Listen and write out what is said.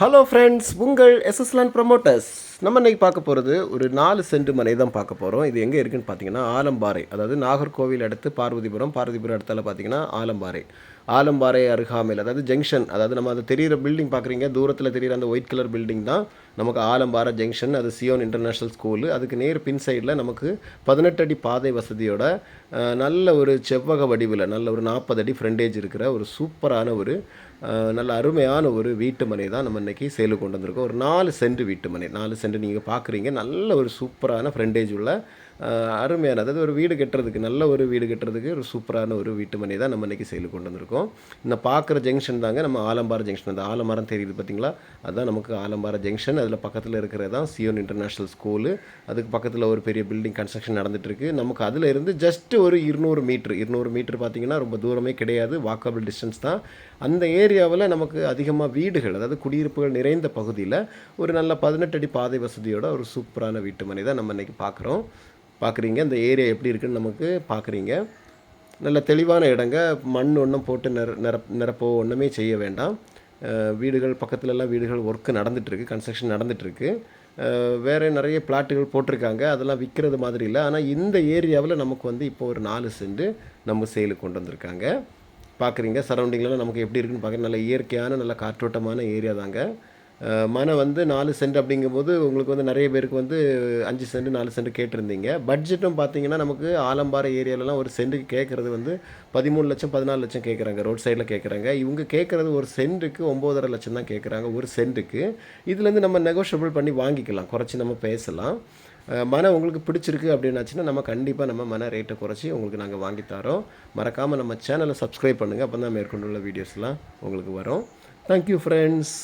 Hello friends, உங்கள் எஸ்எஸ்லான் promoters. நம்ம இன்றைக்கி பார்க்க போகிறது ஒரு 4 சென்ட் மனை தான் பார்க்க போகிறோம். இது எங்கே இருக்குதுன்னு பார்த்தீங்கன்னா ஆலம்பாறை, அதாவது நாகர்கோவில் அடுத்து பார்வதிபுரம் அடுத்தால பார்த்தீங்கன்னா ஆலம்பாறை. ஆலம்பாறை அருகாமையில், அதாவது ஜங்ஷன், அதாவது நம்ம அது தெரிகிற பில்டிங் பார்க்குறீங்க, தூரத்தில் தெரிகிற அந்த ஒயிட் கலர் பில்டிங் தான் நமக்கு ஆலம்பாறை ஜங்ஷன். அது சியோன் இன்டர்நேஷ்னல் ஸ்கூலு. அதுக்கு நேர் பின் சைடில் நமக்கு 18 அடி பாதை வசதியோட நல்ல ஒரு செவ்வக வடிவில் நல்ல ஒரு 40 அடி ஃப்ரண்டேஜ் இருக்கிற ஒரு சூப்பரான ஒரு நல்ல அருமையான ஒரு வீட்டு மனை தான் நம்ம இன்றைக்கி சேலுக்கு கொண்டு வந்திருக்கோம். ஒரு 4 சென்ட் வீட்டு மனை. 4 சென்ட் நீங்கள் பார்க்குறீங்க. நல்ல ஒரு சூப்பரான ஃப்ரண்டேஜ் உள்ள அருமையான, அதாவது ஒரு வீடு கட்டுறதுக்கு, நல்ல ஒரு வீடு கட்டுறதுக்கு ஒரு சூப்பரான ஒரு வீட்டு மனை தான் நம்ம இன்றைக்கி சேலுக்கு கொண்டு வந்திருக்கோம். இந்த பார்க்குற ஜங்ஷன் தாங்க நம்ம ஆலம்பாறை ஜங்ஷன். அந்த ஆலமரம் தெரியுது பார்த்தீங்களா, அதுதான் நமக்கு ஆலம்பாறை ஜங்ஷன். அதில் பக்கத்தில் இருக்கிறது தான் சியோன் இன்டர்நேஷ்னல் ஸ்கூலு. அதுக்கு பக்கத்தில் ஒரு பெரிய பில்டிங் கன்ஸ்ட்ரக்ஷன் நடந்துகிட்ருக்கு. நமக்கு அதில் இருந்து ஜஸ்ட் ஒரு 200 மீட்ரு பார்த்தீங்கன்னா ரொம்ப தூரமே கிடையாது, வாக்கபிள் டிஸ்டன்ஸ் தான். அந்த ஏரியாவில் நமக்கு அதிகமாக வீடுகள், அதாவது குடியிருப்புகள் நிறைந்த பகுதியில் ஒரு நல்ல 18 அடி பாதை வசதியோட ஒரு சூப்பரான வீட்டு மனை தான் நம்ம இன்றைக்கி பார்க்குறீங்க. இந்த ஏரியா எப்படி இருக்குதுன்னு நமக்கு பார்க்குறீங்க. நல்ல தெளிவான இடங்க. மண் ஒன்றும் போட்டு நிரப்போ ஒன்றுமே செய்ய வேண்டாம். வீடுகள் பக்கத்துலலாம் வீடுகள் ஒர்க்கு நடந்துகிட்ருக்கு, கன்ஸ்ட்ரக்ஷன் நடந்துகிட்ருக்கு. வேறு நிறைய பிளாட்டுகள் போட்டிருக்காங்க, அதெல்லாம் விற்கிறது மாதிரி இல்லை. ஆனால் இந்த ஏரியாவில் நமக்கு வந்து இப்போ ஒரு 4 சென்ட் நம்ம சேலுக்கு கொண்டு வந்திருக்காங்க. பார்க்குறீங்க சரௌண்டிங்லாம் நமக்கு எப்படி இருக்குன்னு பார்க்குறேன். நல்ல இயற்கையான நல்ல காற்றோட்டமான ஏரியா தாங்க. மனை வந்து 4 சென்ட் அப்படிங்கும்போது உங்களுக்கு வந்து நிறைய பேருக்கு வந்து 5 சென்ட் 4 சென்ட் கேட்டிருந்தீங்க. பட்ஜெட்டும் பார்த்தீங்கன்னா நமக்கு ஆலம்பாறை ஏரியாலலாம் ஒரு சென்ட்டுக்கு கேட்குறது வந்து 13 லட்சம் 14 லட்சம் கேட்குறாங்க, ரோட் சைடில் கேட்குறாங்க. இவங்க கேட்குறது ஒரு சென்ட்டுக்கு 9.5 லட்சம் தான் கேட்குறாங்க, ஒரு சென்ட்டுக்கு. இதுலேருந்து நம்ம நெகோஷியபிள் பண்ணி வாங்கிக்கலாம், குறைச்சி நம்ம பேசலாம். மனை உங்களுக்கு பிடிச்சிருக்கு அப்படின்னாச்சுன்னா நம்ம கண்டிப்பாக நம்ம மன ரேட்டை குறைச்சி உங்களுக்கு நாங்கள் வாங்கி தரோம். மறக்காமல் நம்ம சேனலை சப்ஸ்கிரைப் பண்ணுங்கள், அப்போ தான் மேற்கொண்டுள்ள வீடியோஸ்லாம் உங்களுக்கு வரும். Thank you friends.